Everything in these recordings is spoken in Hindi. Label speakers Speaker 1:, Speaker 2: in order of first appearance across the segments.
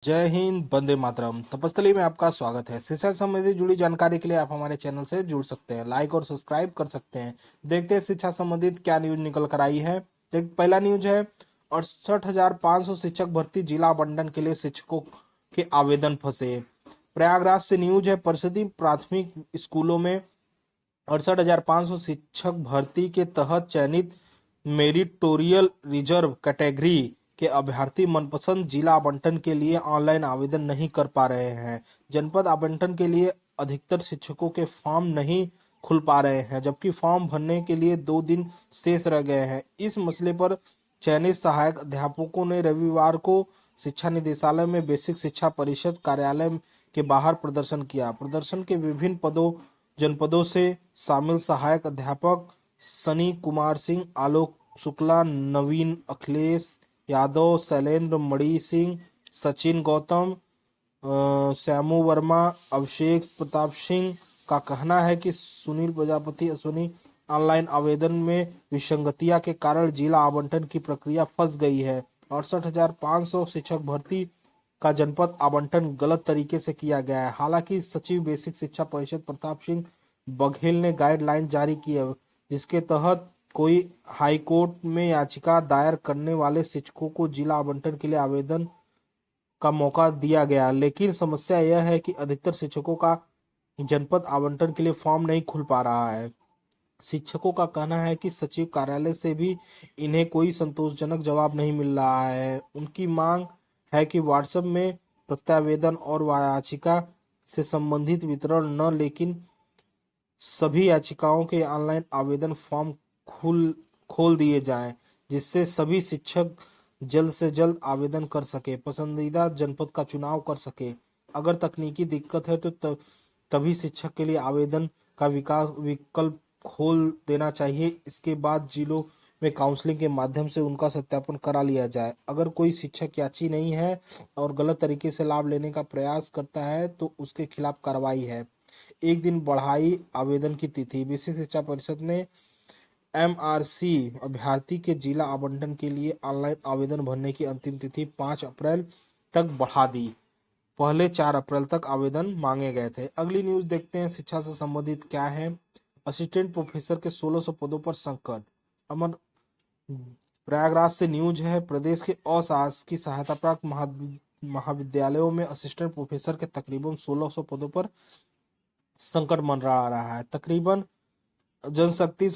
Speaker 1: जय हिंद, वंदे मातरम। तपस्थली में आपका स्वागत है। शिक्षा संबंधी जुड़ी जानकारी के लिए आप हमारे चैनल से जुड़ सकते हैं, लाइक और सब्सक्राइब कर सकते हैं। देखते हैं शिक्षा संबंधित क्या न्यूज निकल कर आई है। देख, पहला न्यूज है 68,500 शिक्षक भर्ती, जिला आवंटन के लिए शिक्षकों के आवेदन फंसे। प्रयागराज से न्यूज है, परिषदीय प्राथमिक स्कूलों में 68,500 शिक्षक भर्ती के तहत चयनित मेरिटोरियल रिजर्व कैटेगरी के अभ्यर्थी मनपसंद जिला आवंटन के लिए ऑनलाइन आवेदन नहीं कर पा रहे हैं। जनपद आवंटन के लिए अधिकतर शिक्षकों के फॉर्म नहीं खुल पा रहे हैं, जबकि फॉर्म भरने के लिए 2 दिन शेष रह गए हैं। इस मसले पर चयनित सहायक अध्यापकों ने रविवार को शिक्षा निदेशालय में बेसिक शिक्षा परिषद कार्यालय के बाहर प्रदर्शन किया। प्रदर्शन के विभिन्न जनपदों से शामिल सहायक अध्यापक सनी कुमार सिंह, आलोक शुक्ला, नवीन अखिलेश यादव, शैलेंद्र मणि सिंह, सचिन गौतम, श्यामू वर्मा, अभिषेक प्रताप सिंह का कहना है कि सुनील प्रजापति अश्विनी ऑनलाइन आवेदन में विसंगतियां के कारण जिला आवंटन की प्रक्रिया फंस गई है। 68,500 शिक्षक भर्ती का जनपद आवंटन गलत तरीके से किया गया है। हालांकि सचिव बेसिक शिक्षा परिषद प्रताप सिंह बघेल ने गाइडलाइन जारी की है, जिसके तहत कोई हाईकोर्ट में याचिका दायर करने वाले शिक्षकों को जिला आवंटन के लिए आवेदन का मौका दिया गया। लेकिन समस्या यह है कि अधिकतर शिक्षकों का जनपद आवंटन के लिए फॉर्म नहीं खुल पा रहा है। शिक्षकों का कहना है कि सचिव कार्यालय से भी इन्हें कोई संतोषजनक जवाब नहीं मिल रहा है। उनकी मांग है कि व्हाट्सएप में प्रत्यावेदन और याचिका से संबंधित वितरण न, लेकिन सभी याचिकाओं के ऑनलाइन आवेदन फॉर्म खोल दिए जाएं, जिससे सभी शिक्षक जल्द से जल्द आवेदन कर सके, पसंदीदा जनपद का चुनाव कर सके। अगर तकनीकी दिक्कत है तो तभी शिक्षक के लिए आवेदन का विकल्प खोल देना चाहिए। इसके बाद जिलों में काउंसलिंग के माध्यम से उनका सत्यापन करा लिया जाए। अगर कोई शिक्षक याची नहीं है और गलत तरीके से लाभ लेने का प्रयास करता है तो उसके खिलाफ कार्रवाई है। 1 दिन बढ़ाई आवेदन की तिथि। बेसिक शिक्षा परिषद ने एमआरसी अभ्यर्थी के जिला आवंटन के लिए ऑनलाइन आवेदन भरने की अंतिम तिथि 5 अप्रैल तक बढ़ा दी। पहले 4 अप्रैल तक आवेदन मांगे गए थे। अगली न्यूज देखते हैं शिक्षा से संबंधित क्या है। असिस्टेंट प्रोफेसर के 1600 पदों पर संकट। अमर प्रयागराज से न्यूज है, प्रदेश के अशासकीय सहायता प्राप्त महाविद्यालयों में असिस्टेंट प्रोफेसर के तकरीबन 1600 पदों पर संकट मंडरा रहा है। तकरीबन जनशक्ति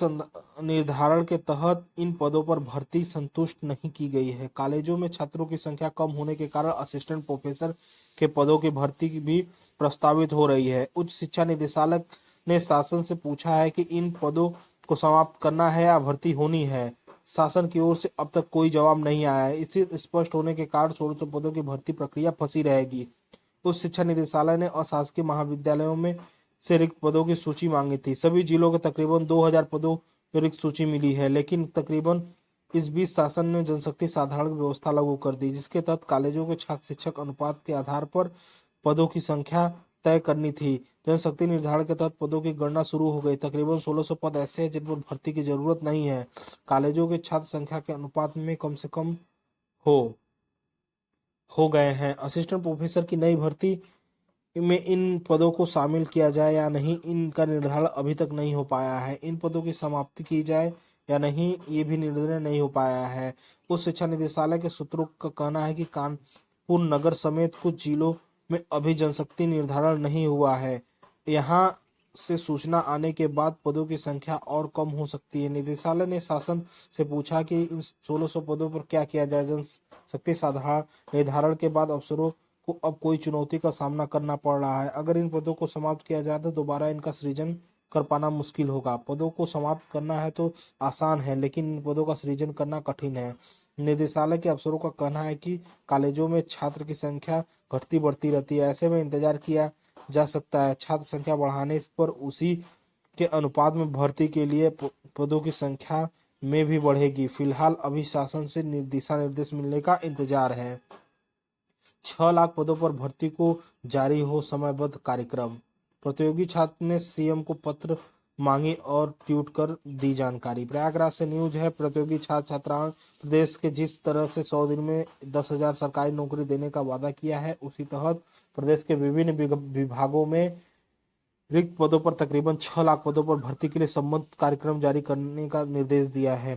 Speaker 1: निर्धारण के तहत इन पदों पर भर्ती संतुष्ट नहीं की गई है। कॉलेजों में छात्रों की संख्या कम होने के कारण असिस्टेंट प्रोफेसर के पदों की भर्ती भी प्रस्तावित हो रही है। उच्च शिक्षा निदेशालय ने शासन से पूछा है कि इन पदों को समाप्त करना है या भर्ती होनी है। शासन की ओर से अब तक कोई जवाब नहीं आया है। इसी स्पष्ट होने के कारण 1600 पदों की भर्ती प्रक्रिया फंसी रहेगी। उच्च शिक्षा निदेशालय ने अशासकीय महाविद्यालयों में से रिक्त पदों की सूची मांगी थी। सभी जिलों के तकरीबन 2000 पदों की रिक्त सूची मिली है, लेकिन तकरीबन इस बीच शासन ने जनशक्ति साधारण व्यवस्था लागू कर दी, जिसके तहत कॉलेजों के छात्र शिक्षक अनुपात के आधार पर पदों की संख्या तय करनी थी। जनशक्ति निर्धारण के तहत पदों की गणना शुरू हो गई। तकरीबन 1600 पद ऐसे हैं जिन पर भर्ती की जरूरत नहीं है। कॉलेजों के छात्र संख्या के अनुपात में कम से कम हो हो गए हैं। असिस्टेंट प्रोफेसर की नई भर्ती में इन पदों को शामिल किया जाए या नहीं, इनका निर्धारण अभी तक नहीं हो पाया है। इन पदों की समाप्ति की जाए या नहीं, ये भी निर्णय नहीं हो पाया है। उच्च शिक्षा निदेशालय के सूत्रों का कहना है कि कानपुर नगर समेत कुछ जिलों में अभी जनशक्ति निर्धारण नहीं हुआ है। यहाँ से सूचना आने के बाद पदों की संख्या और कम हो सकती है। निदेशालय ने शासन से पूछा कि इन 1600 पदों पर क्या किया जाए। जनशक्ति साधारण निर्धारण के बाद अफसरों को अब कोई चुनौती का सामना करना पड़ रहा है। अगर इन पदों को समाप्त किया जाए तो दोबारा इनका सृजन कर पाना मुश्किल होगा। पदों को समाप्त करना है तो आसान है, लेकिन इन पदों का सृजन करना कठिन है। निदेशालय के अफसरों का कहना है कि कॉलेजों में छात्र की संख्या घटती बढ़ती रहती है। ऐसे में इंतजार किया जा सकता है छात्र संख्या बढ़ाने पर उसी के अनुपात में भर्ती के लिए पदों की संख्या में भी बढ़ेगी। फिलहाल अभी शासन से दिशा निर्देश मिलने का इंतजार है। 6 लाख पदों पर भर्ती को जारी हो समयबद्ध कार्यक्रम। प्रतियोगी छात्र ने सीएम को पत्र मांगी और ट्वीट कर दी जानकारी। प्रयागराज से न्यूज है, प्रतियोगी छात्र छात्राओं प्रदेश के जिस तरह से 100 दिन में 10,000 सरकारी नौकरी देने का वादा किया है, उसी तहत प्रदेश के विभिन्न विभागों में रिक्त पदों पर तकरीबन 6 लाख पदों पर भर्ती के लिए संबंधित कार्यक्रम जारी करने का निर्देश दिया है।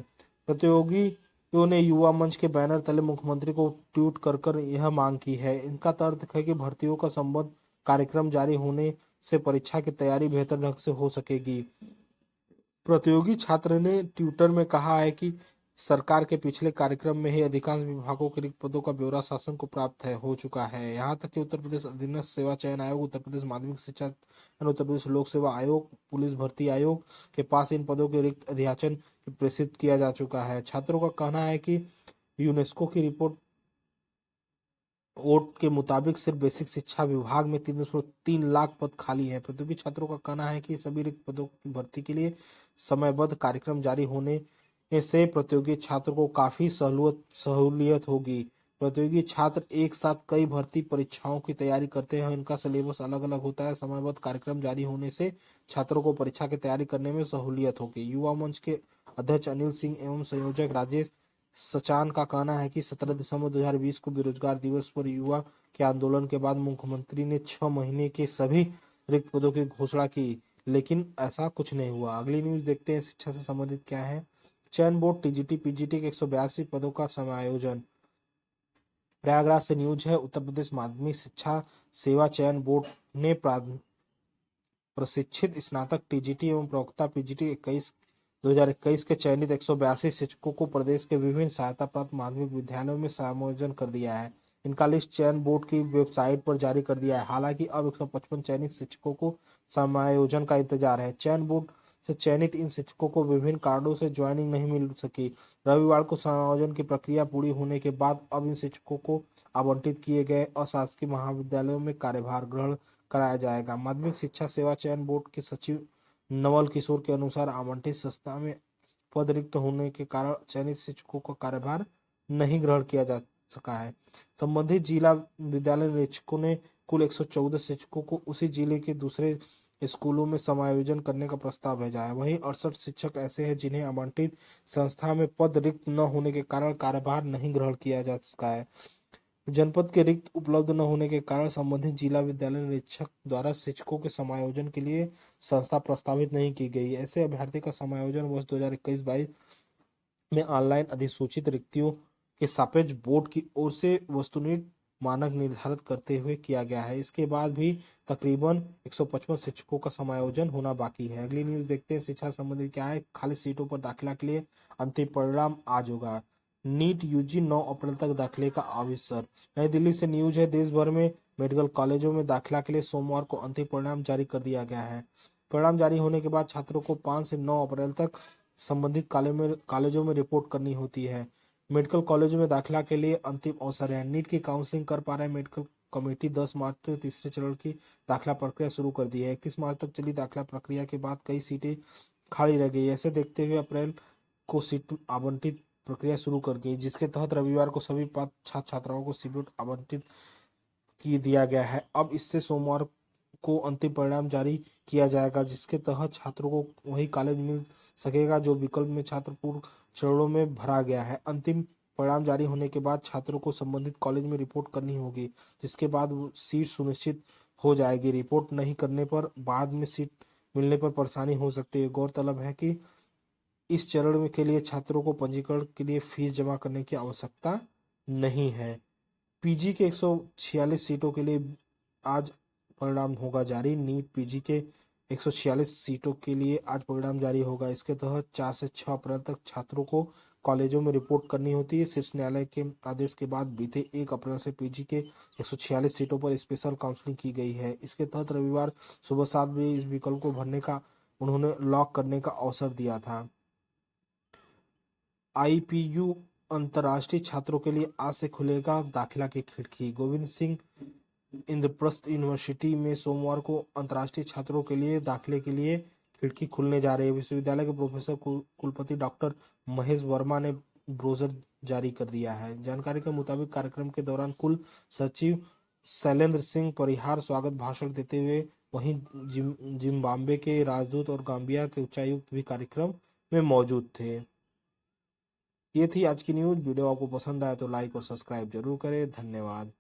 Speaker 1: प्रतियोगियों ने युवा मंच के बैनर तले मुख्यमंत्री को ट्वीट कर कर यह मांग की है। इनका तर्क है कि भर्तियों का संबंध कार्यक्रम जारी होने से परीक्षा की तैयारी बेहतर ढंग से हो सकेगी। प्रतियोगी छात्र ने ट्विटर में कहा है कि सरकार के पिछले कार्यक्रम में ही अधिकांश विभागों के रिक्त पदों का ब्यौरा शासन को प्राप्त हो चुका है। यहाँ तक कि उत्तर प्रदेश अधीनस्थ सेवा चयन आयोग, उत्तर प्रदेश माध्यमिक शिक्षा, उत्तर प्रदेश लोक सेवा आयोग, पुलिस भर्ती आयोग के पास इन पदों के रिक्त अध्याचन प्रेषित किया जा चुका है। छात्रों का कहना है कि यूनेस्को की रिपोर्ट वोट के मुताबिक सिर्फ बेसिक शिक्षा विभाग में 3.3 लाख पद खाली है। प्रतियोगी छात्रों का कहना है कि सभी रिक्त पदों की भर्ती के लिए समयबद्ध कार्यक्रम जारी होने से प्रतियोगी छात्र को काफी सहूलियत होगी। प्रतियोगी छात्र एक साथ कई भर्ती परीक्षाओं की तैयारी करते हैं, इनका सिलेबस अलग अलग होता है। समयबद्ध कार्यक्रम जारी होने से छात्रों को परीक्षा की तैयारी करने में सहूलियत होगी। युवा मंच के अध्यक्ष अनिल सिंह एवं संयोजक राजेश सचान का कहना है कि 17 दिसंबर 2020 को बेरोजगार दिवस पर युवा के आंदोलन के बाद मुख्यमंत्री ने 6 महीने के सभी रिक्त पदों की घोषणा की, लेकिन ऐसा कुछ नहीं हुआ। अगली न्यूज देखते हैं, शिक्षा से संबंधित क्या है। चयन बोर्ड टीजीटी पीजीटी के 182 पदों का समायोजन। प्रयागराज से न्यूज है, उत्तर प्रदेश माध्यमिक शिक्षा सेवा चयन बोर्ड ने प्रशिक्षित स्नातक टीजीटी एवं प्रवक्ता पीजीटी 2021 के चयनित 182 शिक्षकों को प्रदेश के विभिन्न सहायता प्राप्त माध्यमिक विद्यालयों में समायोजन कर दिया है। इनका लिस्ट चयन बोर्ड की वेबसाइट पर जारी कर दिया है। हालांकि अब 155 चयनित शिक्षकों को समायोजन का इंतजार है। चयन बोर्ड से चयनित इन शिक्षकों को विभिन्न कारणों से ज्वाइनिंग नहीं मिल सकी। रविवार को समायोजन की प्रक्रिया पूरी होने के बाद अब इन शिक्षकों को आवंटित किए गए अशासकीय महाविद्यालयों में कार्यभार ग्रहण कराया जाएगा। माध्यमिक शिक्षा सेवा चयन बोर्ड के सचिव नवल किशोर के अनुसार आवंटित संस्था में पद रिक्त होने के कारण चयनित शिक्षकों का कार्यभार नहीं ग्रहण किया जा सका है। संबंधित जिला विद्यालय निरीक्षकों ने कुल 114 शिक्षकों को उसी जिले के दूसरे स्कूलों में समायोजन करने का प्रस्ताव भेजा है। वहीं 68 शिक्षक ऐसे हैं जिन्हें आवंटित संस्था में पद रिक्त न होने के कारण कार्यभार नहीं ग्रहण किया जा सका है। जनपद के रिक्त उपलब्ध न होने के कारण संबंधित जिला विद्यालय निरीक्षक द्वारा शिक्षकों के समायोजन के लिए संस्था प्रस्तावित नहीं की गई। ऐसे अभ्यर्थी का समायोजन वर्ष 2021-22 में ऑनलाइन अधिसूचित रिक्तियों के सापेक्ष बोर्ड की ओर से वस्तुनिष्ठ मानक निर्धारित करते हुए किया गया है। इसके बाद भी तकरीबन 155 शिक्षकों का समायोजन होना बाकी है। अगली न्यूज देखते हैं, शिक्षा संबंधित क्या है। खाली सीटों पर दाखिला के लिए अंतिम परिणाम आज होगा। नीट यूजी 9 अप्रैल तक दाखिले का अवसर। नई दिल्ली से न्यूज है, देश भर में मेडिकल कॉलेजों में दाखिला के लिए सोमवार को अंतिम परिणाम जारी कर दिया गया है। परिणाम जारी होने के बाद छात्रों को 5 से 9 अप्रैल तक संबंधित कॉलेजों में रिपोर्ट करनी होती है। मेडिकल कॉलेजों में दाखिला के लिए अंतिम अवसर है। नीट की काउंसलिंग कर पा रहे मेडिकल कमेटी 10 मार्च तक तीसरे चरण की दाखिला प्रक्रिया शुरू कर दी है। 31 मार्च तक चली दाखिला प्रक्रिया के बाद कई सीटें खाली रह गई। ऐसे देखते हुए अप्रैल को सीट आवंटित प्रक्रिया शुरू कर गई, जिसके तहत रविवार को सभी पात्र छात्र छात्राओं को सीट आवंटित की दिया गया है। अब इससे सोमवार को अंतिम परिणाम जारी किया जाएगा, जिसके तहत छात्रों को वही कॉलेज मिल सकेगा जो विकल्प में छात्र पूर्व चरणों में भरा गया है। अंतिम परिणाम जारी होने के बाद छात्रों को संबंधित कॉलेज में रिपोर्ट करनी होगी, जिसके बाद वो सीट सुनिश्चित हो जाएगी। रिपोर्ट नहीं करने पर बाद में सीट मिलने पर परेशानी हो सकती है। गौरतलब है कि इस चरण में के लिए छात्रों को पंजीकरण के लिए फीस जमा करने की आवश्यकता नहीं है। पीजी के 146 सीटों के लिए आज परिणाम होगा जारी। नीट पीजी के 146 सीटों के लिए आज परिणाम जारी होगा। इसके तहत 4 से 6 अप्रैल तक छात्रों को कॉलेजों में रिपोर्ट करनी होती है। शीर्ष न्यायालय के आदेश के बाद बीते 1 अप्रैल से पीजी के 146 सीटों पर स्पेशल काउंसलिंग की गई है। इसके तहत रविवार सुबह 7 बजे इस विकल्प को भरने का उन्होंने लॉक करने का अवसर दिया था। आईपीयू अंतर्राष्ट्रीय छात्रों के लिए आज से खुलेगा दाखिला की खिड़की। गोविंद सिंह इंद्रप्रस्थ यूनिवर्सिटी में सोमवार को अंतर्राष्ट्रीय छात्रों के लिए दाखिले के लिए खिड़की खुलने जा रही है। विश्वविद्यालय के प्रोफेसर कुलपति डॉक्टर महेश वर्मा ने ब्रोशर जारी कर दिया है। जानकारी के मुताबिक कार्यक्रम के दौरान कुल सचिव शैलेंद्र सिंह परिहार स्वागत भाषण देते हुए वहीं जिम्बाब्वे के राजदूत और गाम्बिया के उच्चायुक्त भी कार्यक्रम में मौजूद थे। ये थी आज की न्यूज़। वीडियो आपको पसंद आया तो लाइक और सब्सक्राइब जरूर करें। धन्यवाद।